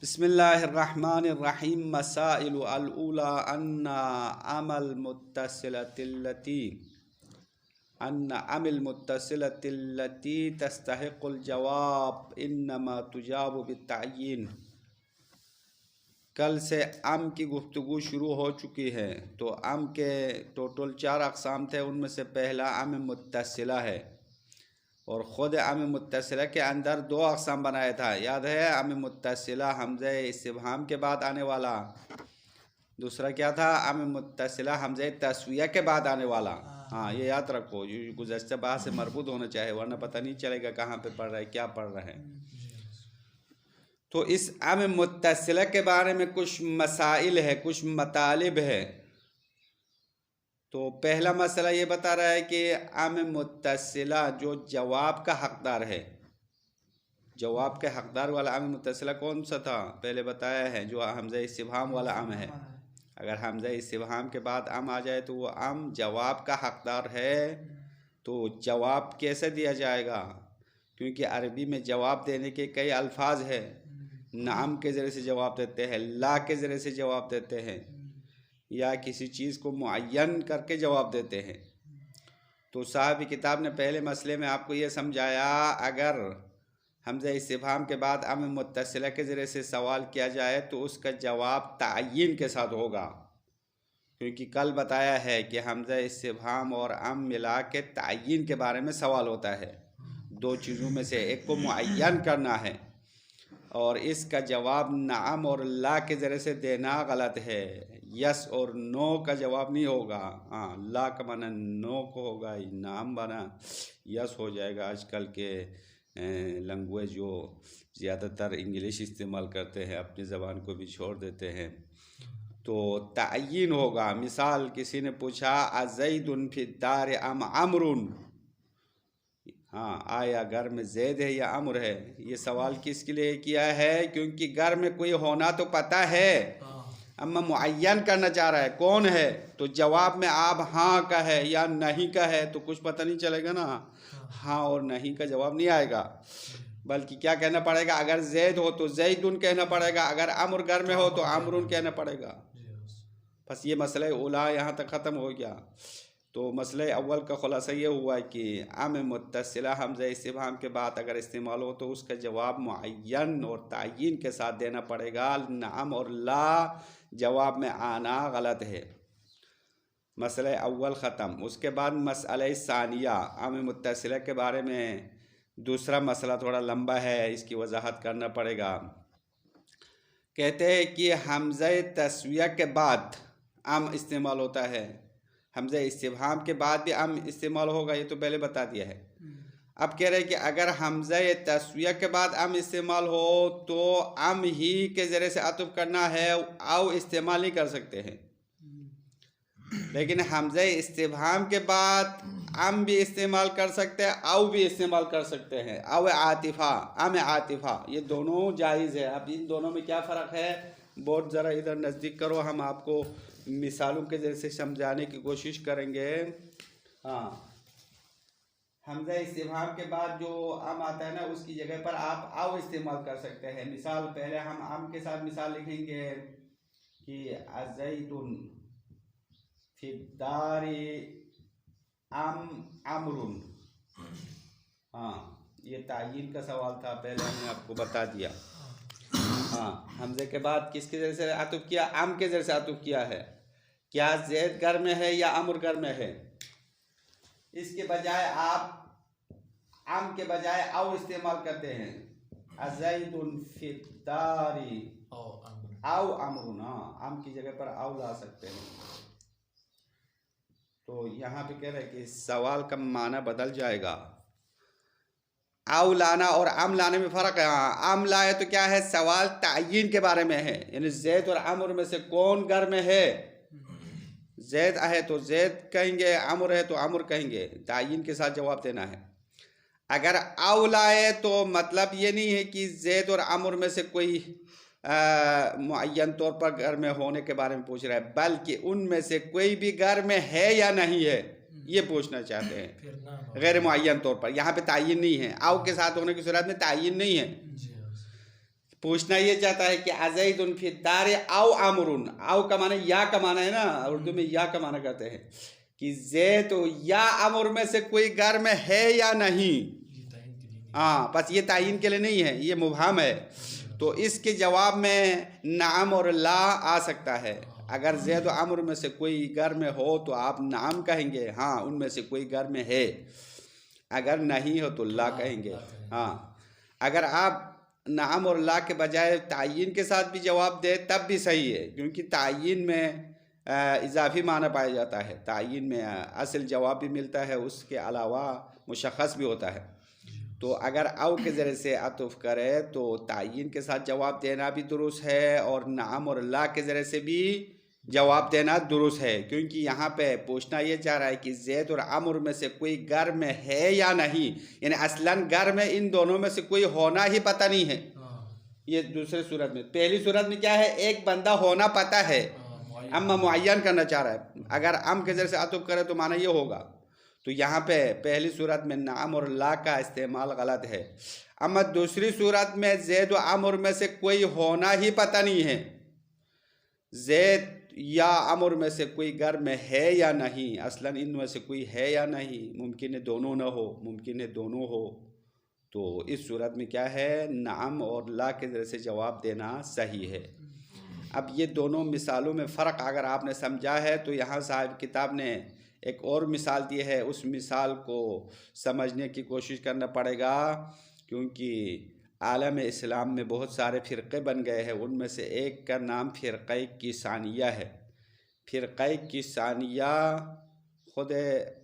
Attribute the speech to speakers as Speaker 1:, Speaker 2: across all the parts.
Speaker 1: بسم اللہ الرحمن الرحیم مسائل الاولی ان ام المتصلة التي تستحق الجواب انما تجاب بالتعیین۔ کل سے ام کی گفتگو شروع ہو چکی ہے، تو ام کے ٹوٹل 4 اقسام تھے، ان میں سے پہلا ام متصلہ ہے، اور خود ام متصلہ کے اندر 2 اقسام بنایا تھا، یاد ہے؟ ام متصلہ حمزہ استفہام کے بعد آنے والا، دوسرا کیا تھا؟ ام متصلہ حمزہ تسویہ کے بعد آنے والا۔ ہاں، یہ یاد رکھو، یہ گزشتہ بحث سے مربوط ہونا چاہے، ورنہ پتہ نہیں چلے گا کہاں پہ پڑھ رہا ہے، کیا پڑھ رہا ہے۔ تو اس ام متصلہ کے بارے میں کچھ مسائل ہے، کچھ مطالب ہے۔ تو پہلا مسئلہ یہ بتا رہا ہے کہ ام متصلہ جو جواب کا حقدار ہے، جواب کے حقدار والا ام متصلہ کون سا تھا؟ پہلے بتایا ہے، جو حمزہ استفہام والا ام ہے۔ اگر حمزہ استفہام کے بعد ام آ جائے تو وہ ام جواب کا حقدار ہے، تو جواب کیسے دیا جائے گا؟ کیونکہ عربی میں جواب دینے کے کئی الفاظ ہیں، نعم کے ذریعے سے جواب دیتے ہیں، لا کے ذریعے سے جواب دیتے ہیں، یا کسی چیز کو معین کر کے جواب دیتے ہیں۔ تو صاحب کتاب نے پہلے مسئلے میں آپ کو یہ سمجھایا، اگر حمزہ استفہام کے بعد ام متصلہ کے ذریعے سے سوال کیا جائے تو اس کا جواب تعیین کے ساتھ ہوگا، کیونکہ کل بتایا ہے کہ حمزہ استفہام اور ام ملا کے تعیین کے بارے میں سوال ہوتا ہے، 2 چیزوں میں سے ایک کو معین کرنا ہے، اور اس کا جواب نعم اور لا کے ذریعے سے دینا غلط ہے، یس اور نو کا جواب نہیں ہوگا۔ ہاں، لا کا معنی نو کو ہوگا، نعم بنا یس ہو جائے گا۔ آج کل کے لنگویج جو زیادہ تر انگلش استعمال کرتے ہیں، اپنی زبان کو بھی چھوڑ دیتے ہیں، تو تعیین ہوگا۔ مثال کسی نے پوچھا ازید فی الدار ام عمر، ہاں، آیا گھر میں زید ہے یا عمر ہے؟ یہ سوال کس کے لیے کیا ہے؟ کیونکہ گھر میں کوئی ہونا تو پتہ ہے، اما معین کرنا چاہ رہا ہے کون ہے، تو جواب میں آپ ہاں کا ہے یا نہیں کا ہے تو کچھ پتہ نہیں چلے گا نا، ہاں اور نہیں کا جواب نہیں آئے گا، بلکہ کیا کہنا پڑے گا؟ اگر زید ہو تو زیدن کہنا پڑے گا، اگر عمر گھر میں ہو تو عمرن کہنا پڑے گا۔ بس یہ مسئلہ اولا یہاں تک ختم ہو گیا۔ تو مسئلہ اول کا خلاصہ یہ ہوا کہ ام متصلہ حمزہ استفہام کے بعد اگر استعمال ہو تو اس کا جواب معین اور تعیین کے ساتھ دینا پڑے گا، نعم اور لا جواب میں آنا غلط ہے۔ مسئلہ اول ختم۔ اس کے بعد مسئلہ ثانیہ، ام متصلہ کے بارے میں دوسرا مسئلہ تھوڑا لمبا ہے، اس کی وضاحت کرنا پڑے گا۔ کہتے ہیں کہ حمزہ تسویہ کے بعد ام استعمال ہوتا ہے، حمزہ استفہام کے بعد بھی ام استعمال ہوگا، یہ تو پہلے بتا دیا ہے۔ اب کہہ رہے ہیں کہ اگر حمزہ تسویہ کے بعد ام استعمال ہو تو ام ہی کے ذریعے سے عطف کرنا ہے، او استعمال نہیں کر سکتے ہیں، لیکن حمزہ استفہام کے بعد ام بھی استعمال کر سکتے ہیں، او بھی استعمال کر سکتے ہیں، او عاطفہ، ام عاطفہ، یہ دونوں جائز ہے۔ اب ان دونوں میں کیا فرق ہے؟ بہت ذرا ادھر نزدیک کرو، ہم آپ کو مثالوں کے ذریعے سے سمجھانے کی کوشش کریں گے۔ ہاں، حمزہ استفہام کے بعد جو ام آتا ہے نا، اس کی جگہ پر آپ او استعمال کر سکتے ہیں۔ مثال پہلے ہم ام کے ساتھ مثال لکھیں گے کہ ازید فی الدار ام عمر، ہاں، یہ تعیین کا سوال تھا، پہلے ہم نے آپ کو بتا دیا۔ ہاں، حمزے کے بعد کس کے ذریعے سے عطف کیا؟ ام کے ذریعے سے عطف کیا ہے۔ کیا زید گھر میں ہے یا عمر گھر میں ہے؟ اس کے بجائے آپ ام کے بجائے او استعمال کرتے ہیں، ازید فی الدار او عمر، ہاں، ام کی جگہ پر او لا سکتے ہیں۔ تو یہاں پہ کہہ رہے ہیں کہ سوال کا معنی بدل جائے گا، او لانا اور ام لانے میں فرق ہے۔ ام لائے تو کیا ہے؟ سوال تعیین کے بارے میں ہے، یعنی زید اور عمر میں سے کون گھر میں ہے، زید ہے تو زید کہیں گے، عمر ہے تو عمر کہیں گے، تعیین کے ساتھ جواب دینا ہے۔ اگر او لائے تو مطلب یہ نہیں ہے کہ زید اور عمر میں سے کوئی معین طور پر گھر میں ہونے کے بارے میں پوچھ رہا ہے، بلکہ ان میں سے کوئی بھی گھر میں ہے یا نہیں ہے یہ پوچھنا چاہتے ہیں، غیر معین طور پر۔ یہاں پہ تعین نہیں ہے، او کے ساتھ ہونے کی صورت میں تعین نہیں ہے، پوچھنا یہ چاہتا ہے کہ ازید فی الدار او امرن، او کا معنی یا کا معنی ہے نا، اردو میں یا کا معنی کرتے ہیں کہ زید یا امر میں سے کوئی گھر میں ہے یا نہیں. ہاں بس یہ تعین کے لیے نہیں ہے، یہ مبہم ہے. تو اس کے جواب میں نعم اور لا آ سکتا ہے. اگر زید و عمر میں سے کوئی گھر میں ہو تو آپ نعم کہیں گے، ہاں ان میں سے کوئی گھر میں ہے. اگر نہیں ہو تو لا کہیں گے. ہاں اگر آپ نعم اور لا کے بجائے تعین کے ساتھ بھی جواب دے تب بھی صحیح ہے، کیونکہ تعین میں اضافی معنی پایا جاتا ہے. تعین میں اصل جواب بھی ملتا ہے، اس کے علاوہ مشخص بھی ہوتا ہے. تو اگر او کے ذریعے سے عطف کرے تو تعین کے ساتھ جواب دینا بھی درست ہے، اور نعم اور لا کے ذریعے سے بھی جواب دینا درست ہے، کیونکہ یہاں پہ پوچھنا یہ چاہ رہا ہے کہ زید اور عمر میں سے کوئی گھر میں ہے یا نہیں. یعنی اصلاً گھر میں ان دونوں میں سے کوئی ہونا ہی پتہ نہیں ہے. یہ دوسرے صورت میں. پہلی صورت میں کیا ہے؟ ایک بندہ ہونا پتہ ہے، اما معین کرنا چاہ رہا ہے. اگر ام کے ذریعے سے عطف کرے تو معنی یہ ہوگا. تو یہاں پہ پہلی صورت میں نعم اور لا کا استعمال غلط ہے. اما دوسری صورت میں زید و عمر میں سے کوئی ہونا ہی پتہ نہیں ہے. زید یا عمر میں سے کوئی گھر میں ہے یا نہیں، اصلاً ان میں سے کوئی ہے یا نہیں، ممکن ہے دونوں نہ ہو، ممکن ہے دونوں ہو. تو اس صورت میں کیا ہے؟ نعم اور لا کے ذریعے سے جواب دینا صحیح ہے. اب یہ دونوں مثالوں میں فرق اگر آپ نے سمجھا ہے تو یہاں صاحب کتاب نے ایک اور مثال دی ہے. اس مثال کو سمجھنے کی کوشش کرنا پڑے گا، کیونکہ عالم اسلام میں بہت سارے فرقے بن گئے ہیں. ان میں سے ایک کا نام فرقہ کیسانیہ ہے. فرقہ کیسانیہ خود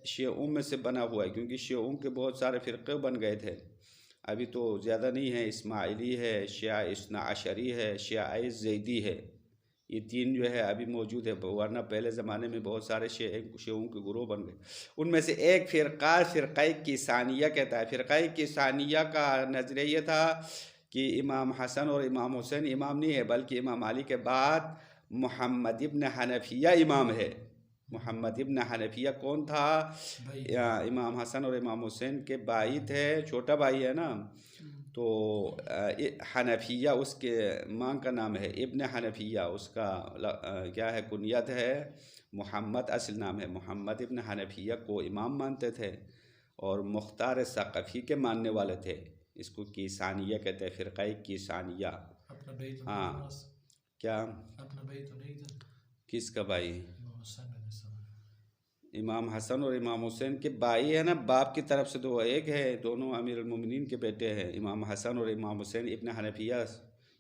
Speaker 1: شیعوں میں سے بنا ہوا ہے، کیونکہ شیعوں کے بہت سارے فرقے بن گئے تھے. ابھی تو زیادہ نہیں ہے، اسماعیلی ہے، شیعہ اثنا عشری ہے، شیعہ زیدی ہے. یہ تین جو ہے ابھی موجود ہے، ورنہ پہلے زمانے میں بہت سارے شیعوں کے گروہ بن گئے. ان میں سے ایک فرقہ کیسانیہ کہتا ہے. فرقہ کیسانیہ کا نظریہ یہ تھا کہ امام حسن اور امام حسین امام نہیں ہے، بلکہ امام علی کے بعد محمد ابن حنفیہ امام ہے. محمد ابن حنفیہ کون تھا؟ امام حسن اور امام حسین کے بھائی تھے، چھوٹا بھائی ہے نا. تو حنفیہ اس کے ماں کا نام ہے، ابن حنفیہ اس کا کیا ہے؟ کنیت ہے. محمد اصل نام ہے. محمد ابن حنفیہ کو امام مانتے تھے اور مختار ثقفی کے ماننے والے تھے. اس کو کیسانیہ کہتے ہیں، فرقہ کیسانیہ. ہاں کیا کس کا بھائی؟ امام حسن اور امام حسین کے بھائی ہے نا، باپ کی طرف سے تو ایک ہے، دونوں امیر المومنین کے بیٹے ہیں. امام حسن اور امام حسین ابن حنفیہ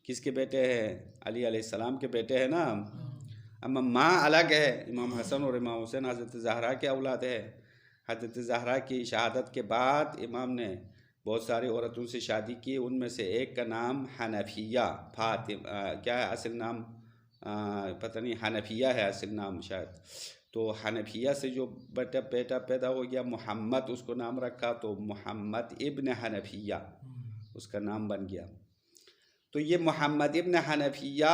Speaker 1: کس کے بیٹے ہیں؟ علی علیہ السلام کے بیٹے ہیں نا. اما ماں الگ ہے. امام حسن اور امام حسین حضرت زہرا کے اولاد ہے. حضرت زہرا کی شہادت کے بعد امام نے بہت ساری عورتوں سے شادی کی. ان میں سے ایک کا نام حنفیہ کیا ہے اصل نام؟ پتہ نہیں، حنفیہ ہے اصل نام شاید. تو حنفیہ سے جو بیٹا پیدا ہو گیا محمد، اس کو نام رکھا تو محمد ابن حنفیہ اس کا نام بن گیا. تو یہ محمد ابن حنفیہ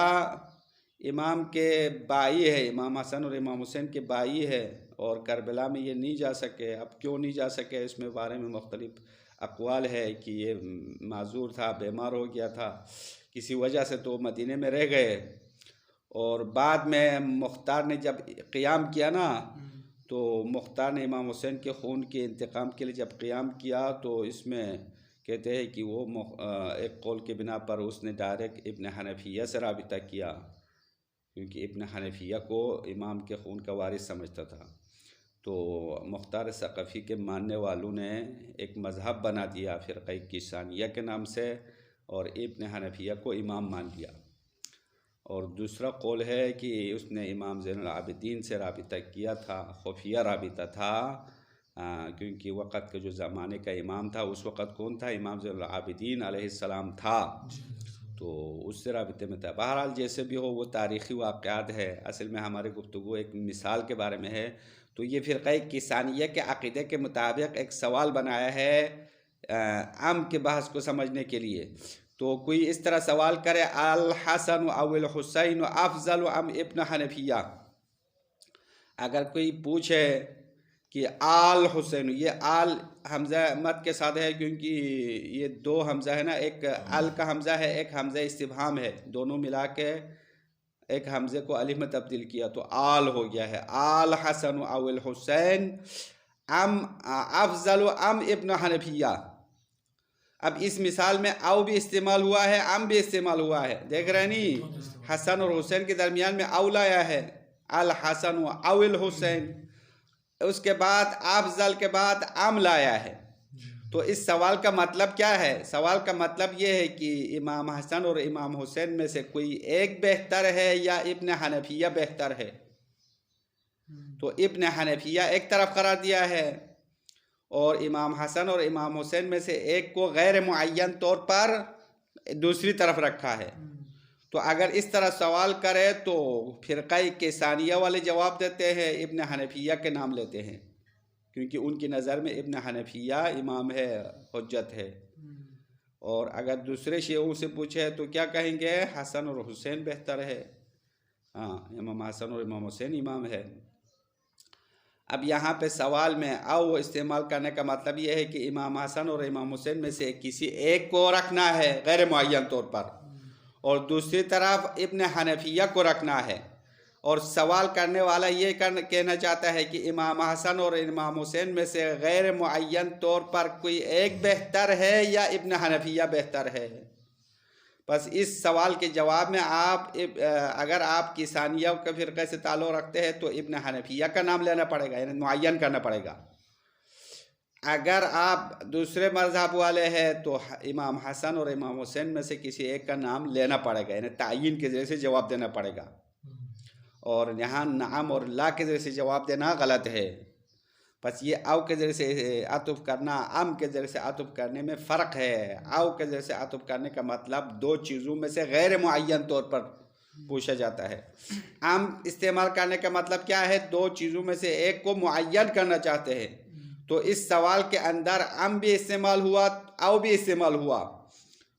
Speaker 1: امام کے بھائی ہے، امام حسن اور امام حسین کے بھائی ہے. اور کربلا میں یہ نہیں جا سکے. اب کیوں نہیں جا سکے؟ اس میں بارے میں مختلف اقوال ہے کہ یہ معذور تھا، بیمار ہو گیا تھا کسی وجہ سے، تو مدینے میں رہ گئے. اور بعد میں مختار نے جب قیام کیا نا، تو مختار نے امام حسین کے خون کے انتقام کے لیے جب قیام کیا تو اس میں کہتے ہیں کہ وہ ایک قول کے بنا پر اس نے ڈائریکٹ ابن حنفیہ سے رابطہ کیا، کیونکہ ابن حنفیہ کو امام کے خون کا وارث سمجھتا تھا. تو مختار ثقفی کے ماننے والوں نے ایک مذہب بنا دیا فرقہ کیسانیہ کے نام سے، اور ابن حنفیہ کو امام مان لیا. اور دوسرا قول ہے کہ اس نے امام زین العابدین سے رابطہ کیا تھا، خفیہ رابطہ تھا، کیونکہ وقت کے جو زمانے کا امام تھا اس وقت کون تھا؟ امام زین العابدین علیہ السلام تھا. تو اس سے رابطے میں تھا. بہرحال جیسے بھی ہو وہ تاریخی واقعات ہے. اصل میں ہماری گفتگو ایک مثال کے بارے میں ہے. تو یہ فرقہ کیسانیہ کے عقیدے کے مطابق ایک سوال بنایا ہے ام کے بحث کو سمجھنے کے لیے. تو کوئی اس طرح سوال کرے الحسن او الحسین افضل ام ابن حنفیہ، اگر کوئی پوچھے کہ آل حسین، یہ آل حمزہ مد کے ساتھ ہے کیونکہ یہ دو حمزہ ہے نا، ایک ال کا حمزہ ہے، ایک حمزہ استفہام ہے، دونوں ملا کے ایک حمزے کو الف میں تبدیل کیا تو آل ہو گیا ہے. آل حسن او الحسین ام افضل ام ابن حنفیہ. اب اس مثال میں او بھی استعمال ہوا ہے، ام بھی استعمال ہوا ہے، دیکھ رہے نہیں، حسن اور حسین کے درمیان میں او لایا ہے، الحسن او الحسین. اس کے بعد افضل کے بعد ام لایا ہے. تو اس سوال کا مطلب کیا ہے؟ سوال کا مطلب یہ ہے کہ امام حسن اور امام حسین میں سے کوئی ایک بہتر ہے یا ابن حنفیہ بہتر ہے. تو ابن حنفیہ ایک طرف قرار دیا ہے اور امام حسن اور امام حسین میں سے ایک کو غیر معین طور پر دوسری طرف رکھا ہے. تو اگر اس طرح سوال کرے تو فرقہ کیسانیہ والے جواب دیتے ہیں، ابن حنفیہ کے نام لیتے ہیں کیونکہ ان کی نظر میں ابن حنفیہ امام ہے، حجت ہے. اور اگر دوسرے شیعوں سے پوچھے تو کیا کہیں گے؟ حسن اور حسین بہتر ہے. ہاں، امام حسن اور امام حسین امام ہے. اب یہاں پہ سوال میں او استعمال کرنے کا مطلب یہ ہے کہ امام حسن اور امام حسین میں سے کسی ایک کو رکھنا ہے غیر معین طور پر، اور دوسری طرف ابن حنفیہ کو رکھنا ہے. اور سوال کرنے والا یہ کہنا چاہتا ہے کہ امام حسن اور امام حسین میں سے غیر معین طور پر کوئی ایک بہتر ہے یا ابن حنفیہ بہتر ہے. بس اس سوال کے جواب میں اگر آپ کیسانیہ کے فرقے سے تعلق رکھتے ہیں تو ابن حنفیہ کا نام لینا پڑے گا، یعنی معین کرنا پڑے گا. اگر آپ دوسرے مذہب والے ہیں تو امام حسن اور امام حسین میں سے کسی ایک کا نام لینا پڑے گا، یعنی تعین کے ذریعے سے جواب دینا پڑے گا. اور یہاں نعم اور لا کے ذریعے سے جواب دینا غلط ہے. بس یہ او کے ذریعے سے عطف کرنا ام کے ذریعے سے عطف کرنے میں فرق ہے. او کے ذریعے سے عطف کرنے کا مطلب دو چیزوں میں سے غیر معین طور پر پوچھا جاتا ہے. ام استعمال کرنے کا مطلب کیا ہے؟ دو چیزوں میں سے ایک کو معین کرنا چاہتے ہیں. تو اس سوال کے اندر ام بھی استعمال ہوا، او بھی استعمال ہوا.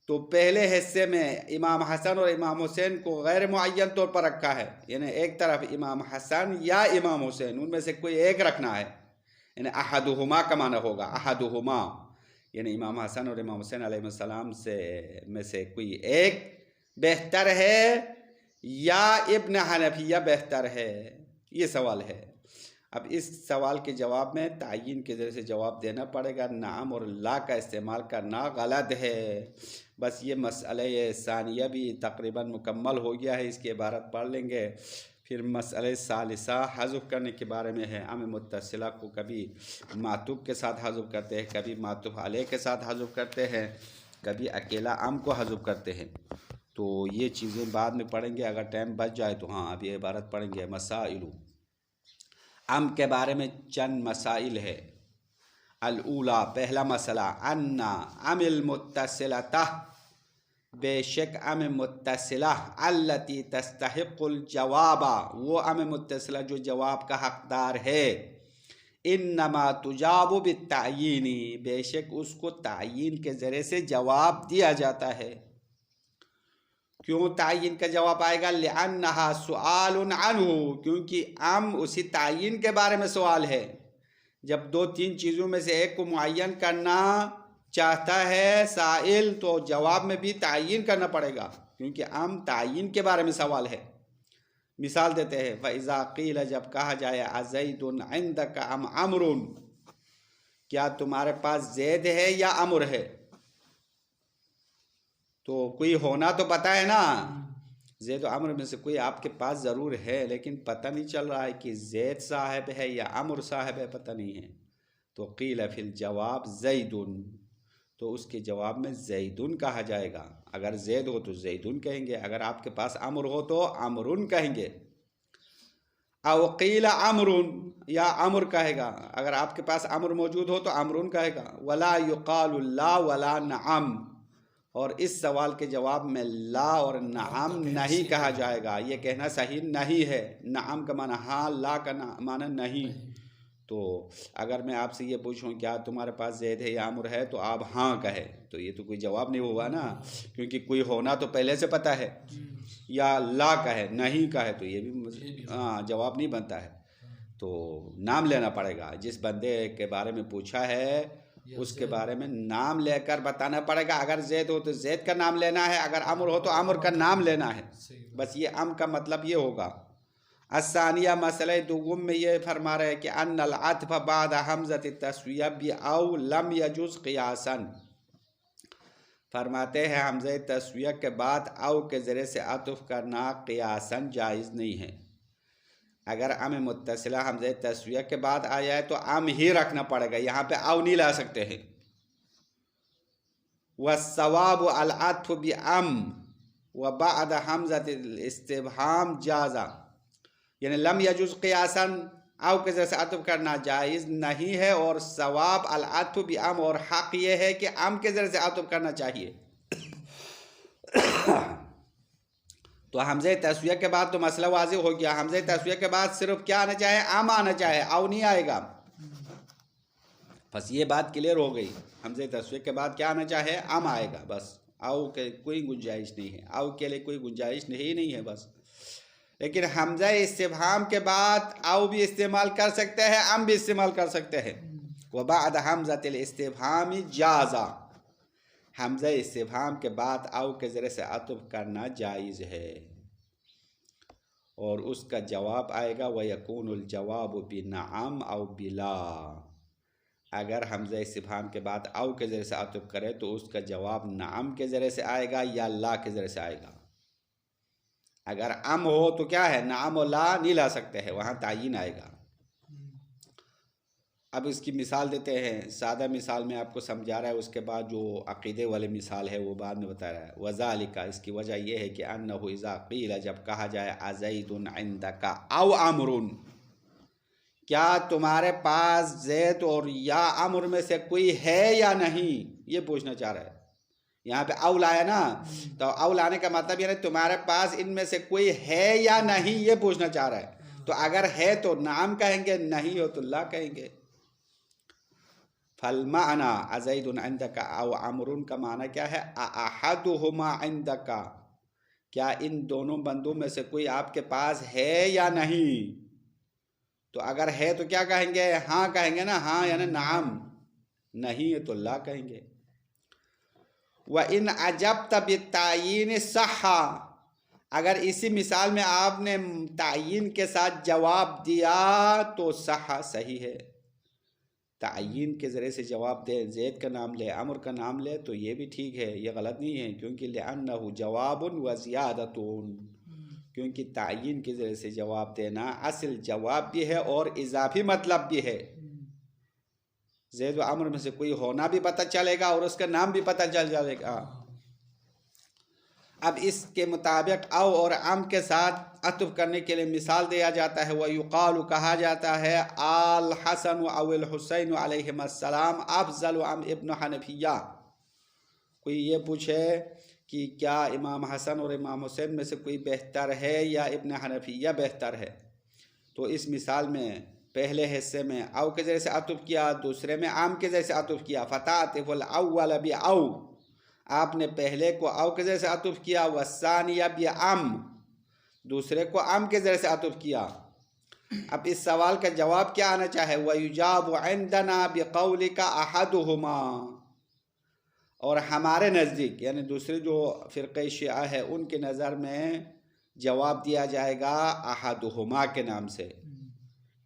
Speaker 1: تو پہلے حصے میں امام حسن اور امام حسین کو غیر معین طور پر رکھا ہے، یعنی ایک طرف امام حسن یا امام حسین، ان میں سے کوئی ایک رکھنا ہے، یعنی احدہما کا معنی ہوگا، احدہما یعنی امام حسن اور امام حسین علیہ السلام میں سے کوئی ایک بہتر ہے یا ابن حنفیہ بہتر ہے. یہ سوال ہے. اب اس سوال کے جواب میں تعین کے ذریعے سے جواب دینا پڑے گا. نعم اور لا کا استعمال کرنا غلط ہے. بس یہ مسئلہ ثانیہ بھی تقریباً مکمل ہو گیا ہے. اس کی عبارت پڑھ لیں گے. پھر مسئلہ ثالثہ حذف کرنے کے بارے میں ہے. ام متصلہ کو کبھی معطوف کے ساتھ حذف کرتے ہیں، کبھی معطوف علیہ کے ساتھ حذف کرتے ہیں، کبھی اکیلا ام کو حذف کرتے ہیں. تو یہ چیزیں بعد میں پڑھیں گے اگر ٹائم بچ جائے تو. ہاں، اب یہ عبارت پڑھیں گے. مسائل ام کے بارے میں چند مسائل ہے. الاولا، پہلا مسئلہ، ان ام المتصلہ، بے شک ام متصلہ، التی تستحق الجواب، وہ ام متصلہ جو جواب کا حقدار ہے، انما تجاب بالتعیین، بے شک اس کو تعیین کے ذریعے سے جواب دیا جاتا ہے. کیوں تعین کا جواب آئے گا؟ لأنہا سؤال عنہ، کیونکہ ام اسی تعین کے بارے میں سوال ہے. جب دو تین چیزوں میں سے ایک کو معین کرنا چاہتا ہے سائل تو جواب میں بھی تعین کرنا پڑے گا، کیونکہ ام تعین کے بارے میں سوال ہے. مثال دیتے ہیں، فَإِذَا قِيلَ، جب کہا جائے، أَزَيْدٌ عِنْدَكَ أَمْ عَمْرٌ، کیا تمہارے پاس زید ہے یا عمر ہے؟ تو کوئی ہونا تو پتہ ہے نا، زید و عمر میں سے کوئی آپ کے پاس ضرور ہے، لیکن پتہ نہیں چل رہا ہے کہ زید صاحب ہے یا عمر صاحب ہے، پتہ نہیں ہے. تو قیل فی الجواب زیدن، تو اس کے جواب میں زیدن کہا جائے گا. اگر زید ہو تو زیدن کہیں گے، اگر آپ کے پاس عمر ہو تو عمرن کہیں گے. او قیل عمرن، یا عمر کہے گا، اگر آپ کے پاس عمر موجود ہو تو عمرن کہے گا. ولا یقال لا ولا نعم، اور اس سوال کے جواب میں لا اور نعم نہیں کہا جائے گا. یہ کہنا صحیح نہیں ہے. نعم کا معنی ہاں، لا کا معنی نہیں. تو اگر میں آپ سے یہ پوچھوں کیا تمہارے پاس زید ہے یا عمر ہے تو آپ ہاں کہے تو یہ تو کوئی جواب نہیں ہوا نا، کیونکہ کوئی ہونا تو پہلے سے پتہ ہے. یا لا کہے، نہیں کہے تو یہ بھی جواب نہیں بنتا ہے. تو نام لینا پڑے گا. جس بندے کے بارے میں پوچھا ہے اس کے بارے میں نام لے کر بتانا پڑے گا. اگر زید ہو تو زید کا نام لینا ہے, اگر عمرو ہو تو عمرو کا نام لینا ہے. بس یہ کا مطلب یہ ہوگا. الثانیہ مسئلہ دوم میں یہ فرما رہے ہیں کہ ان العطف بعد حمزۃ التسویہ بأو لم یجوز قیاسا. فرماتے ہیں حمزہ تسویہ کے بعد او کے ذریعے سے عطف کرنا قیاساً جائز نہیں ہے. اگر ام متصلہ حمزہ تسویہ کے بعد آیا ہے تو ام ہی رکھنا پڑے گا, یہاں پہ او نہیں لا سکتے ہیں. والصواب العطف بام وبعد حمزۃ الاستفہام جازا, یعنی لم یجوز قیاساً او کے ذریعے سے عطف کرنا جائز نہیں ہے, اور ثواب العطف بام, اور حق یہ ہے کہ ام کے ذریعے سے عطف کرنا چاہیے. تو حمزہ تسویہ کے بعد تو مسئلہ واضح ہو گیا. حمزہ تسویہ کے بعد صرف کیا آنا چاہے, ام آنا چاہے, او نہیں آئے گا. بس یہ بات کلیئر ہو گئی. حمزہ تسویہ کے بعد کیا آنا چاہے, ام آئے گا. بس او کے کوئی گنجائش نہیں ہے, او کے لیے کوئی گنجائش نہیں ہے بس. لیکن حمزہ استفہام کے بعد او بھی استعمال کر سکتے ہیں, ام بھی استعمال کر سکتے ہیں. وبعد حمزۃ الاستفہام جازا, حمزہ استفہام کے بعد او کے ذریعے سے عطف کرنا جائز ہے. اور اس کا جواب آئے گا وَيَكُونُ الْجَوَابُ بِنَعَمْ أَوْ بِلَا. اگر حمزہ استفہام کے بعد او کے ذریعے سے عطف کرے تو اس کا جواب نعم کے ذریعے سے آئے گا یا لا کے ذریعے سے آئے گا. اگر ام ہو تو کیا ہے, نعم و لا نہیں لا سکتے ہیں, وہاں تعین آئے گا. اب اس کی مثال دیتے ہیں. سادہ مثال میں آپ کو سمجھا رہا ہے, اس کے بعد جو عقیدے والی مثال ہے وہ بعد میں بتا رہا ہے. وذالک, اس کی وجہ یہ ہے کہ انہ اذا قیل, جب کہا جائے ازید عندک او امر, کیا تمہارے پاس زید اور یا امر میں سے کوئی ہے یا نہیں, یہ پوچھنا چاہ رہا ہے. یہاں پہ او لایا نا, تو او لانے کا مطلب یہ ہے تمہارے پاس ان میں سے کوئی ہے یا نہیں, یہ پوچھنا چاہ رہا ہے. تو اگر ہے تو نعم کہیں گے, نہیں ہو تو لا کہیں گے. فالمعنی ازید عندک او عمر کا معنی کیا ہے, احدہما عندک, کیا ان دونوں بندوں میں سے کوئی آپ کے پاس ہے یا نہیں. تو اگر ہے تو کیا کہیں گے, ہاں کہیں گے نا, ہاں یعنی نعم, نہیں ہے تو لا کہیں گے. وَإِنْ عَجَبْتَ بِالتَّعْيِينِ صَحَّ, اگر اسی مثال میں آپ نے تعین کے ساتھ جواب دیا تو صحیح, صحیح ہے. تعین کے ذریعے سے جواب دے, زید کا نام لے, عمر کا نام لے, تو یہ بھی ٹھیک ہے, یہ غلط نہیں ہے. کیونکہ لِأَنَّهُ جَوَابٌ وَزِيَادَةٌ, کیونکہ تعین کے ذریعے سے جواب دینا اصل جواب بھی ہے اور اضافی مطلب بھی ہے. زید و عمر میں سے کوئی ہونا بھی پتہ چلے گا اور اس کا نام بھی پتہ چل جائے گا. اب اس کے مطابق او اور ام کے ساتھ عطف کرنے کے لیے مثال دیا جاتا ہے. وَيُقَالُ, کہا جاتا ہے, الحسن او الحسین علیہم السلام افضل ام ابن حنفیہ. کوئی یہ پوچھے کہ کیا امام حسن اور امام حسین میں سے کوئی بہتر ہے یا ابن حنفیہ بہتر ہے, تو اس مثال میں پہلے حصے میں او کے ذریعے سے عطف کیا, دوسرے میں ام کے ذریعے سے عطف کیا. فَتَعْطِفُ الْأَوَّلَ بِأَوْ, آپ نے پہلے کو او کے ذریعے سے عطف کیا. وَالثَّانِيَ بِأَمْ, دوسرے کو ام کے ذریعے سے عطف کیا. اب اس سوال کا جواب کیا آنا چاہے, وَيُجَابُ عِنْدَنَا بِقَوْلِكَ أَحَدُهُمَا, اور ہمارے نزدیک یعنی دوسرے جو فرقہ شیعہ ہے ان کے نظر میں جواب دیا جائے گا احدہما کے نام سے.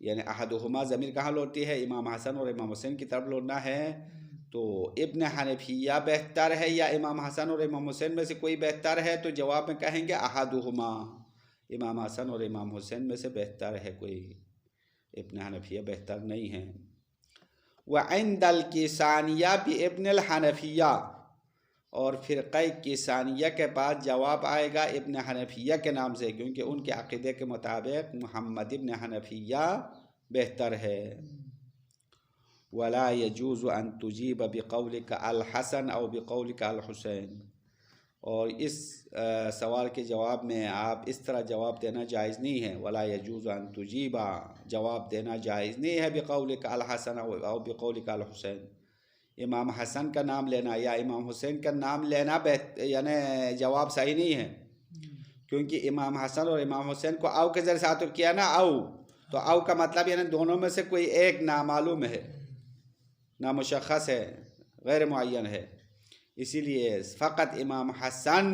Speaker 1: یعنی احدہما ضمیر کہاں لوٹتی ہے, امام حسن اور امام حسین کی طرف لوٹنا ہے. تو ابن حنفیہ بہتر ہے یا امام حسن اور امام حسین میں سے کوئی بہتر ہے, تو جواب میں کہیں گے احدہما, امام حسن اور امام حسین میں سے بہتر ہے, کوئی ابن حنفیہ بہتر نہیں ہے. وعند الکسانیہ بابن الحنفیہ, اور فرقہ کسانیہ کے بعد جواب آئے گا ابن حنفیہ کے نام سے, کیونکہ ان کے عقیدے کے مطابق محمد ابن حنفیہ بہتر ہے. ولا يجوز ان تجیب بقولک الحسن او بقولک الحسین, اور اس سوال کے جواب میں آپ اس طرح جواب دینا جائز نہیں ہے. ولا يجوز ان تجیب, جواب دینا جائز نہیں ہے, بقولک الحسن او بقولک الحسین, امام حسن کا نام لینا یا امام حسین کا نام لینا یعنی جواب صحیح نہیں ہے. کیونکہ امام حسن اور امام حسین کو او کے ذریعے سے عطف کیا نا, او, تو او کا مطلب یعنی دونوں میں سے کوئی ایک نامعلوم ہے، نامشخص ہے، غیر معین ہے. اسی لیے فقط امام حسن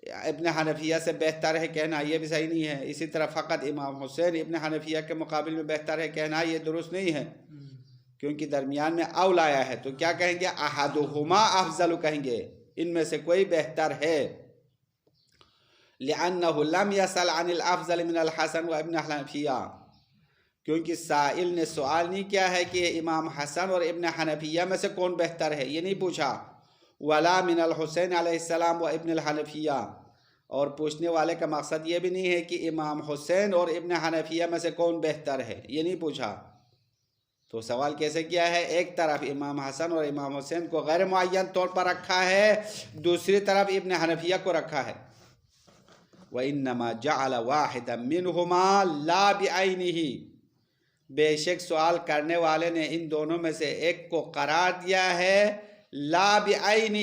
Speaker 1: ابن حنفیہ سے بہتر ہے کہنا یہ بھی صحیح نہیں ہے. اسی طرح فقط امام حسین ابن حنفیہ کے مقابل میں بہتر ہے کہنا یہ درست نہیں ہے، کیونکہ درمیان میں او لایا ہے. تو کیا کہیں گے؟ احدہما افضل کہیں گے، ان میں سے کوئی بہتر ہے. لأنه لم يسأل عن الافضل من الحسن و ابن حنفیہ، کیونکہ سائل نے سوال نہیں کیا ہے کہ امام حسن اور ابن حنفیہ میں سے کون بہتر ہے، یہ نہیں پوچھا. ولا من الحسین علیہ السلام و ابن الحنفیہ، اور پوچھنے والے کا مقصد یہ بھی نہیں ہے کہ امام حسین اور ابن حنفیہ میں سے کون بہتر ہے، یہ نہیں پوچھا. تو سوال کیسے کیا ہے؟ ایک طرف امام حسن اور امام حسین کو غیر معین طور پر رکھا ہے، دوسری طرف ابن حنفیہ کو رکھا ہے. وَإِنَّمَا جَعَلَ وَاحِدًا مِّنْهُمَا لَا بِعَيْنِهِ، بے شک سوال کرنے والے نے ان دونوں میں سے ایک کو قرار دیا ہے لا بعینہ،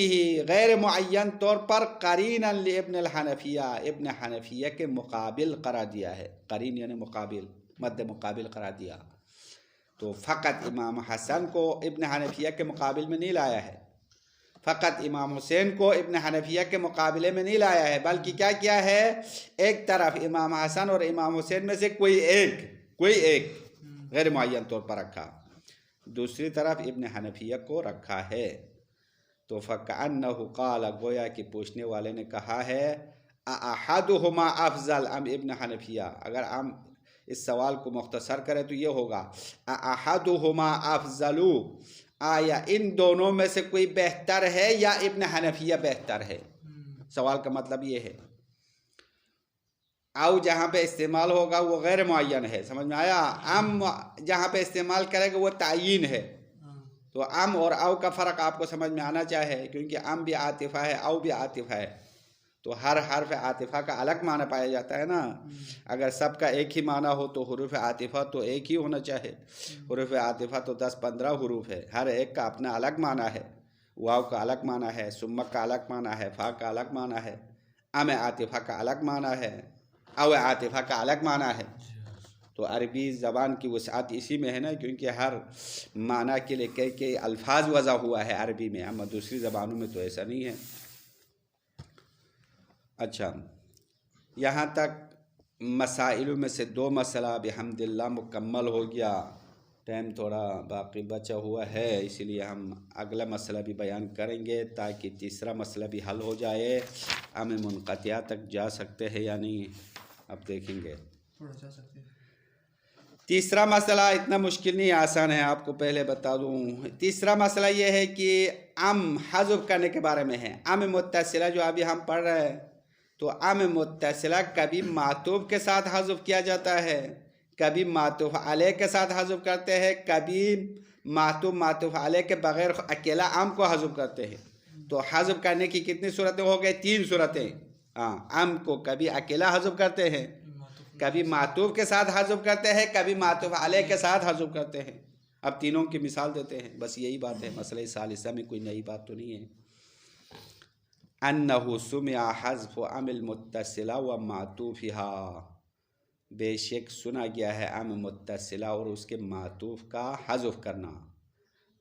Speaker 1: غیر معین طور پر، قرینا لابن الحنفیہ، ابن حنفیہ کے مقابل قرار دیا ہے. قرین یعنی مقابل، مد مقابل قرار دیا. تو فقط امام حسن کو ابن حنفیہ کے مقابل میں نہیں لایا ہے، فقط امام حسین کو ابن حنفیہ کے مقابلے میں نہیں لایا ہے، بلکہ کیا کیا ہے؟ ایک طرف امام حسن اور امام حسین میں سے کوئی ایک غیر معین طور پر رکھا، دوسری طرف ابن حنفیہ کو رکھا ہے. تو فَكَأَنَّهُ قَالَ، گویا کہ پوچھنے والے نے کہا ہے اَأَحَدُهُمَا افضل ام ابن حنفیہ. اگر ہم اس سوال کو مختصر کریں تو یہ ہوگا اَأَحَدُهُمَا افضل، آیا ان دونوں میں سے کوئی بہتر ہے یا ابن حنفیہ بہتر ہے. سوال کا مطلب یہ ہے. او جہاں پہ استعمال ہوگا وہ غیر معین ہے، سمجھ میں آیا؟ ام جہاں پہ استعمال کرے گا وہ تعیین ہے. تو ام اور او کا فرق آپ کو سمجھ میں آنا چاہے، کیونکہ ام بھی عاطفہ ہے، او بھی عاطفہ ہے. تو ہر حرف عاطفہ کا الگ معنی پایا جاتا ہے نا. اگر سب کا ایک ہی معنی ہو تو حروف عاطفہ تو ایک ہی ہونا چاہے. حروف عاطفہ تو 10-15 حروف ہے، ہر ایک کا اپنا الگ معنی ہے. واو کا الگ معنی ہے، سمک کا الگ معنی ہے، فا کا الگ معنی ہے، ام عاطفہ کا الگ معنی ہے، او عاطفہ کا الگ معنی ہے. تو عربی زبان کی وسعت اسی میں ہے نا، کیونکہ ہر معنی کے لیے کئی الفاظ وضع ہوا ہے عربی میں، اما دوسری زبانوں میں تو ایسا نہیں ہے. اچھا، یہاں تک مسائل میں سے 2 مسئلہ بحمد اللہ مکمل ہو گیا. ٹائم تھوڑا باقی بچا ہوا ہے، اسی لیے ہم اگلا مسئلہ بھی بیان کریں گے تاکہ تیسرا مسئلہ بھی حل ہو جائے. ہم منقطعہ تک جا سکتے ہیں یا نہیں، اب دیکھیں گے. تیسرا مسئلہ اتنا مشکل نہیں، آسان ہے، آپ کو پہلے بتا دوں. تیسرا مسئلہ یہ ہے کہ ام حذف کرنے کے بارے میں ہے. ام متصلہ جو ابھی ہم پڑھ رہے ہیں، تو ام متصلہ کبھی معطوف کے ساتھ حذف کیا جاتا ہے، کبھی معطوف علیہ کے ساتھ حذف کرتے ہیں، کبھی معطوف علیہ کے بغیر اکیلا ام کو حذف کرتے ہیں. تو حذف کرنے کی کتنی صورتیں ہو گئے؟ 3 صورتیں. ام کو کبھی اکیلا حذف کرتے ہیں، کبھی معطوف کے ساتھ حذف کرتے ہیں، کبھی معطوف علیہ کے ساتھ حذف کرتے ہیں. اب تینوں کی مثال دیتے ہیں، بس یہی بات ہے. مسئلہ ثالثہ میں کوئی نئی بات تو نہیں ہے. انہ سمع حذف ام المتصلہ و معطوفها، بے شک سنا گیا ہے ام متصلہ اور اس کے معطوف کا حذف کرنا.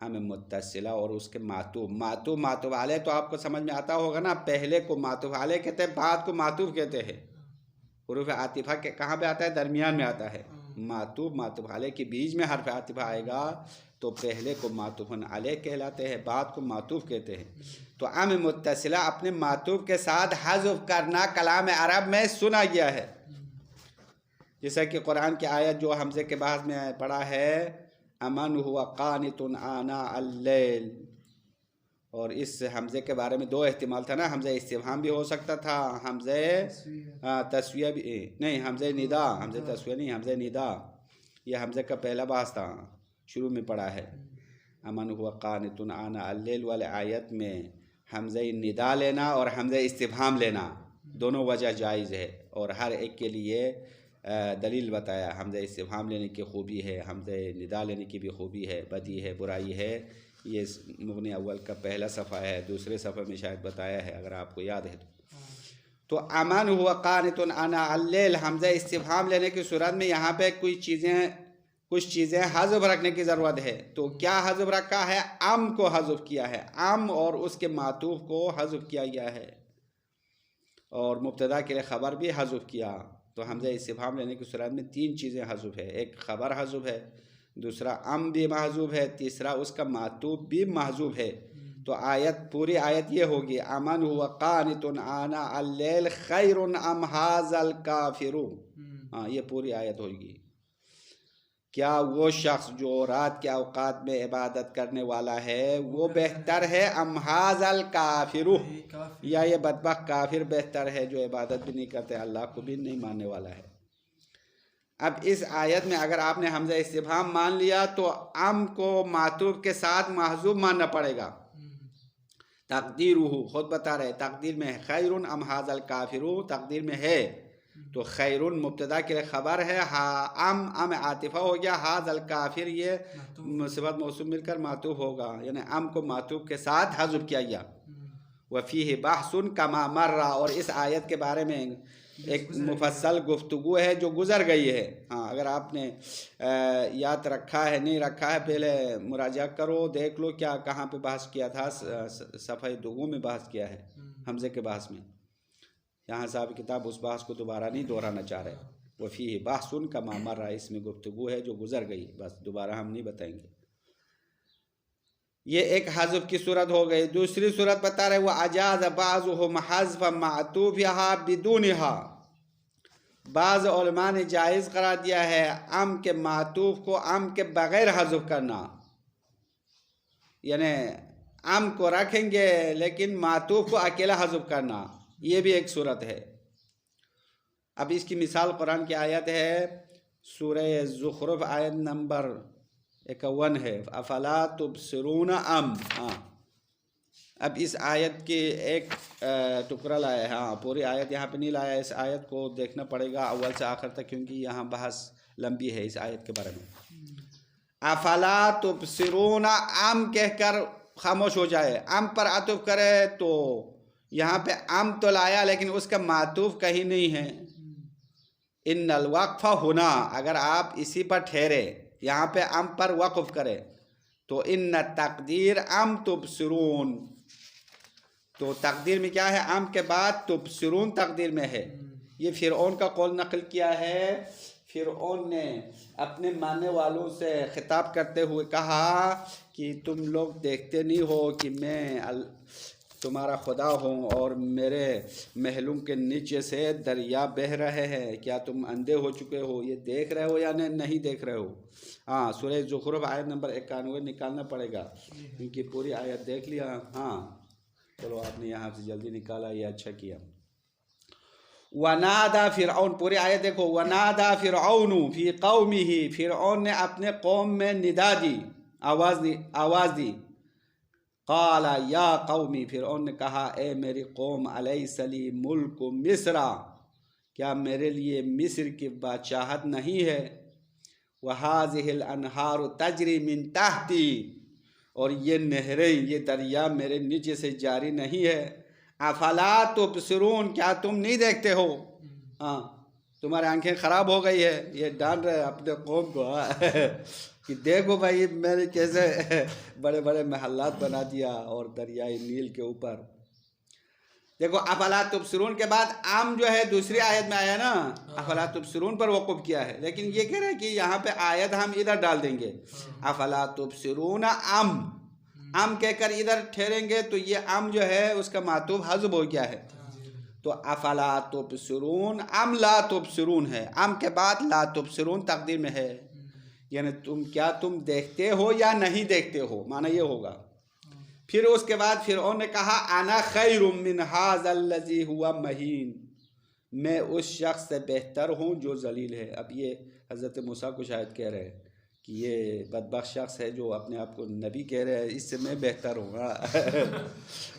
Speaker 1: ام متصلہ اور اس کے معطوف علیہ تو آپ کو سمجھ میں آتا ہوگا نا. پہلے کو معطوف علیہ کہتے ہیں، بعد کو معطوف کہتے ہیں. حروف عاطفہ کے کہاں پہ آتا ہے؟ درمیان میں آتا ہے. معطوف علیہ کے بیچ میں حرف عاطفہ آئے گا تو پہلے کو معطوف علیہ کہلاتے ہیں، بعد کو معطوف کہتے ہیں. تو ام متصلہ اپنے معطوف کے ساتھ حذف کرنا کلام عرب میں سنا گیا ہے. جیسا کہ قرآن کی آیت جو حمزے کے بعد میں پڑھا ہے، امن ہوا قانت آناء اللیل، اور اس حمزے کے بارے میں 2 احتمال تھا نا. حمزہ استفہام بھی ہو سکتا تھا، حمزہ تسویہ بھی نہیں، حمزہ ندا، حمزہ تسویہ نہیں، حمزہ ندا. یہ حمزے کا پہلا باس تھا، شروع میں پڑھا ہے. امن ہوا قانت آناء اللیل والے آیت میں حمزہ ندا لینا اور حمزہ استفہام لینا دونوں وجہ جائز ہے، اور ہر ایک کے لیے دلیل بتایا. حمزہ استفہام لینے کی خوبی ہے، حمزہ ندا لینے کی بھی خوبی ہے، بدی ہے، برائی ہے. یہ مغنی اول کا پہلا صفحہ ہے، دوسرے صفحے میں شاید بتایا ہے اگر آپ کو یاد ہے تو. تو امن ہوا قانت انا اللیل حمزہ استفہام لینے کی صورت میں یہاں پہ کچھ چیزیں حذف رکھنے کی ضرورت ہے. تو کیا حذف رکھا ہے؟ ام کو حذف کیا ہے، ام اور اس کے معطوف کو حذف کیا گیا ہے، اور مبتدا کے لیے خبر بھی حذف کیا. تو حمزہ استفہام لینے کی صورت میں 3 چیزیں حذف ہے، ایک خبر حذف ہے، دوسرا ام بھی محذوف ہے، تیسرا اس کا معطوف بھی محذوف ہے. تو پوری آیت یہ ہوگی امن ہوا قانت آنا اللیل خیر ام ھذا الکافر. ہاں یہ پوری آیت ہوگی. کیا وہ شخص جو رات کے اوقات میں عبادت کرنے والا ہے وہ بہتر ہے ام ھذا الکافر، یا یہ بدبخت کافر بہتر ہے جو عبادت بھی نہیں کرتے، اللہ کو بھی نہیں ماننے والا ہے. اب اس آیت میں اگر آپ نے حمزہ استفہام مان لیا تو ام کو معطوف کے ساتھ محذوف ماننا پڑے گا. تقدیرہ خود بتا رہے تقدیر میں ہے خیر ام ھذا الکافر، تقدیر میں ہے تو خیر مبتدا کے لیے خبر ہے، ام عاطفہ ہو گیا، ھذا الکافر یہ صفت موصوف مل کر معطوف ہوگا، یعنی ام کو معطوف کے ساتھ حذف کیا گیا. وفیہ بحث کما مر، اور اس آیت کے بارے میں ایک مفصل گفتگو ہے جو گزر گئی ہے. ہاں اگر آپ نے یاد رکھا ہے نہیں رکھا ہے پہلے مراجعہ کرو، دیکھ لو کیا کہاں پہ بحث کیا تھا. صفحہ 2 میں بحث کیا ہے حمزے کے بحث میں. یہاں صاحب کتاب اس بحث کو دوبارہ نہیں دہرانا چاہ رہے. وفیہ بحث کما مر، اس میں گفتگو ہے جو گزر گئی، بس دوبارہ ہم نہیں بتائیں گے. یہ ایک حذف کی صورت ہو گئی. دوسری صورت بتا رہے وہ اجاز بعضهم حذف معطوفها بدونها، بعض علماء نے جائز قرار دیا ہے ام کے معطوف کو ام کے بغیر حذف کرنا، یعنی ام کو رکھیں گے لیکن معطوف کو اکیلا حذف کرنا، یہ بھی ایک صورت ہے. اب اس کی مثال قرآن کی آیت ہے سورہ زخرف آیت نمبر 51 ہے، افلا تبصرون ام. اب اس آیت کی ایک ٹکڑا لایا ہے، ہاں پوری آیت یہاں پہ نہیں لایا، اس آیت کو دیکھنا پڑے گا اول سے آخر تک کیونکہ یہاں بحث لمبی ہے اس آیت کے بارے میں. افلا تبصرون ام کہہ کر خاموش ہو جائے، ام پر عطف کرے تو یہاں پہ ام تو لایا لیکن اس کا معطوف کہیں نہیں ہے. ان الوقف ہونا، اگر آپ اسی پر ٹھہرے یہاں پہ ام پر وقف کرے تو ان تقدیر ام تبصرون، تو تقدیر میں کیا ہے؟ ام کے بعد تبصرون تقدیر میں ہے. یہ فرعون کا قول نقل کیا ہے. فرعون نے اپنے ماننے والوں سے خطاب کرتے ہوئے کہا کہ تم لوگ دیکھتے نہیں ہو کہ میں تمہارا خدا ہوں اور میرے محلوں کے نیچے سے دریا بہہ رہے ہیں، کیا تم اندھے ہو چکے ہو؟ یہ دیکھ رہے ہو یا نہیں دیکھ رہے ہو؟ ہاں سورہ زخرف آیت نمبر 91 نکالنا پڑے گا کیونکہ پوری آیت دیکھ لیا. ہاں چلو آپ نے یہاں سے جلدی نکالا، یہ اچھا کیا. ونادا فرعون، پوری آیت دیکھو. ونادا فرعون فی قومہ، فرعون نے اپنے قوم میں ندا دی، آواز دی. قال یا قومی، فرعون نے کہا اے میری قوم، الیس لی ملک مصر، کیا میرے لیے مصر کی بادشاہت نہیں ہے؟ وہذہ الانہار تجری من تحتی، اور یہ نہریں یہ دریا میرے نیچے سے جاری نہیں ہے. افلا تبصرون، کیا تم نہیں دیکھتے ہو؟ ہاں تمہاری آنکھیں خراب ہو گئی ہے. یہ ڈان رہے اپنے قوم کو کہ دیکھو بھائی میں نے کیسے بڑے بڑے محلات بنا دیا اور دریائے نیل کے اوپر. دیکھو افلا تبصرون کے بعد ام جو ہے دوسری آیت میں آیا نا، افلا تبصرون پر وقف کیا ہے، لیکن یہ کہہ رہے ہیں کہ یہاں پہ آیت ہم ادھر ڈال دیں گے. افلا تبصرون ام کہہ کر ادھر ٹھہریں گے تو یہ ام جو ہے اس کا معطوف حذف ہو گیا ہے. تو افلا تبصرون ام لا تبصرون ہے، ام کے بعد لا تبصرون تقدیر میں ہے، یعنی تم دیکھتے ہو یا نہیں دیکھتے ہو، معنی یہ ہوگا. پھر اس کے بعد فرعون نے کہا انا خیر من ھذا الذی ھوا مہین، میں اس شخص سے بہتر ہوں جو ذلیل ہے. اب یہ حضرت موسیٰ کو شاید کہہ رہے ہیں کہ یہ بدبخت شخص ہے جو اپنے آپ کو نبی کہہ رہے ہیں، اس سے میں بہتر ہوں.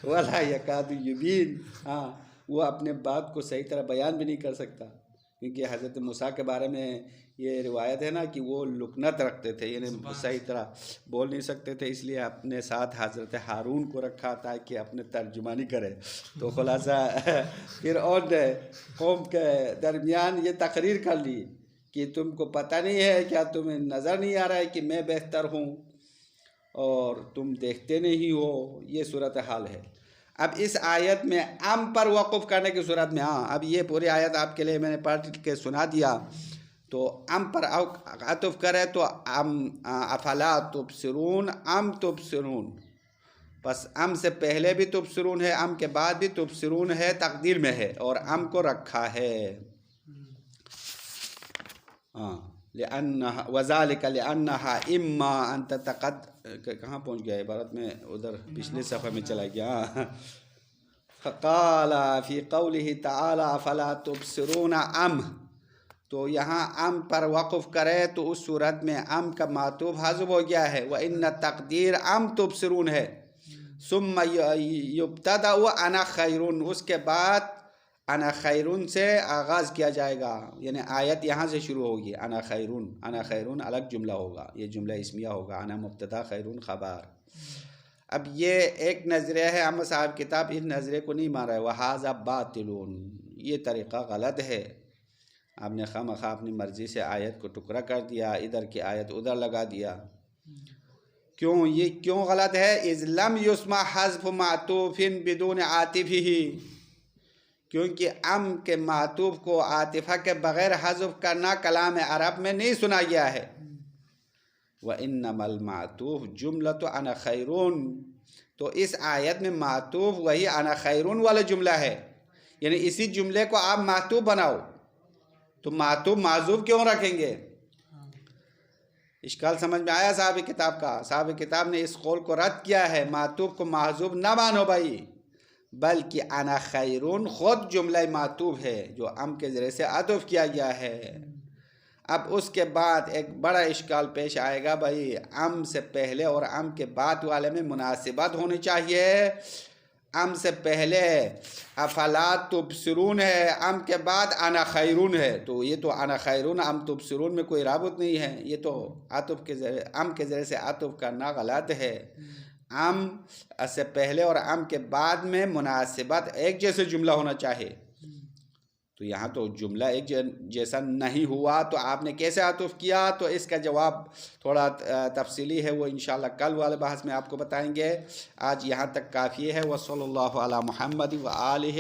Speaker 1: ولا یکاد یبین، ہاں وہ اپنے بات کو صحیح طرح بیان بھی نہیں کر سکتا. کیونکہ حضرت موسیٰ کے بارے میں یہ روایت ہے نا کہ وہ لکنت رکھتے تھے، یعنی صحیح طرح بول نہیں سکتے تھے، اس لیے اپنے ساتھ حضرت ہارون کو رکھا تاکہ اپنے ترجمانی کرے۔ تو خلاصہ فرعون نے قوم کے درمیان یہ تقریر کر لی کہ تم کو پتہ نہیں ہے کیا، تمہیں نظر نہیں آ رہا ہے کہ میں بہتر ہوں اور تم دیکھتے نہیں ہو؟ یہ صورتحال ہے۔ اب اس آیت میں ام پر وقف کرنے کی صورت میں، اب یہ پوری آیت آپ کے لیے میں نے پڑھ کے سنا دیا، تو ام پر عطف کرے تو ام افلا تبصرون ام تبصرون، پس ام سے پہلے بھی تبصرون ہے، ام کے بعد بھی تبصرون ہے، تقدیر میں ہے اور ام کو رکھا ہے۔ وذالک لأنہا اما ان کہاں پہنچ گیا عبارت میں، ادھر پچھلے صفحے میں چلا گیا۔ فقال فی قولہ تعالی فلا تبصرون ام، تو یہاں ام پر وقف کرے تو اس صورت میں ام کا معطوف حذف ہو گیا ہے، وَإِنَّ تقدیر ام تبصرون ہے، ثم یبتدأ انا خیرون، اس کے بعد انا خیرون سے آغاز کیا جائے گا، یعنی آیت یہاں سے شروع ہوگی، انا خیرون، انا خیرون الگ جملہ ہوگا، یہ جملہ اسمیہ ہوگا، انا مبتدا خیرون خبر۔ اب یہ ایک نظریہ ہے، احمد صاحب کتاب اس نظریے کو نہیں مان رہا ہے، وَهَذَا بَاطِلٌ، یہ طریقہ غلط ہے، آپ نے خواہ اپنی مرضی سے آیت کو ٹکڑا کر دیا، ادھر کی آیت ادھر لگا دیا۔ کیوں یہ کیوں غلط ہے؟ اذ لم یسمع حذف معطوف بدون عاطفہ، کیونکہ ام کے معطوف کو عاطفہ کے بغیر حذف کرنا کلام عرب میں نہیں سنا گیا ہے۔ وَإِنَّمَا الْمَعْطُوفُ جُمْلَةُ أَنَا خَيْرٌ، تو اس آیت میں معطوف وہی انا خیرون والا جملہ ہے، یعنی اسی جملے کو آپ معطوف بناؤ، تو معطوف معذوف کیوں رکھیں گے؟ اشکال سمجھ میں آیا صاحب کتاب کا؟ صاحب کتاب نے اس قول کو رد کیا ہے، معطوف کو معذوف نہ مانو بھائی، بلکہ انا خیرون خود جملہ معطوف ہے جو ام کے ذریعے سے عطف کیا گیا ہے۔ اب اس کے بعد ایک بڑا اشکال پیش آئے گا بھائی، ام سے پہلے اور ام کے بعد والے میں مناسبت ہونی چاہیے۔ ام سے پہلے افلا تبصرون ہے، ام کے بعد انا خیرون ہے، تو یہ تو انا خیرون ام تبصرون میں کوئی رابط نہیں ہے، یہ تو عطف کے ذریعے ام کے ذریعے سے عطف کرنا غلط ہے۔ ام سے پہلے اور ام کے بعد میں مناسبت ایک جیسے جملہ ہونا چاہیے، تو یہاں تو جملہ ایک جیسا نہیں ہوا، تو آپ نے کیسے عطف کیا؟ تو اس کا جواب تھوڑا تفصیلی ہے، وہ انشاءاللہ کل والے بحث میں آپ کو بتائیں گے۔ آج یہاں تک کافی ہے۔ وصلی اللہ علی محمد وآلہ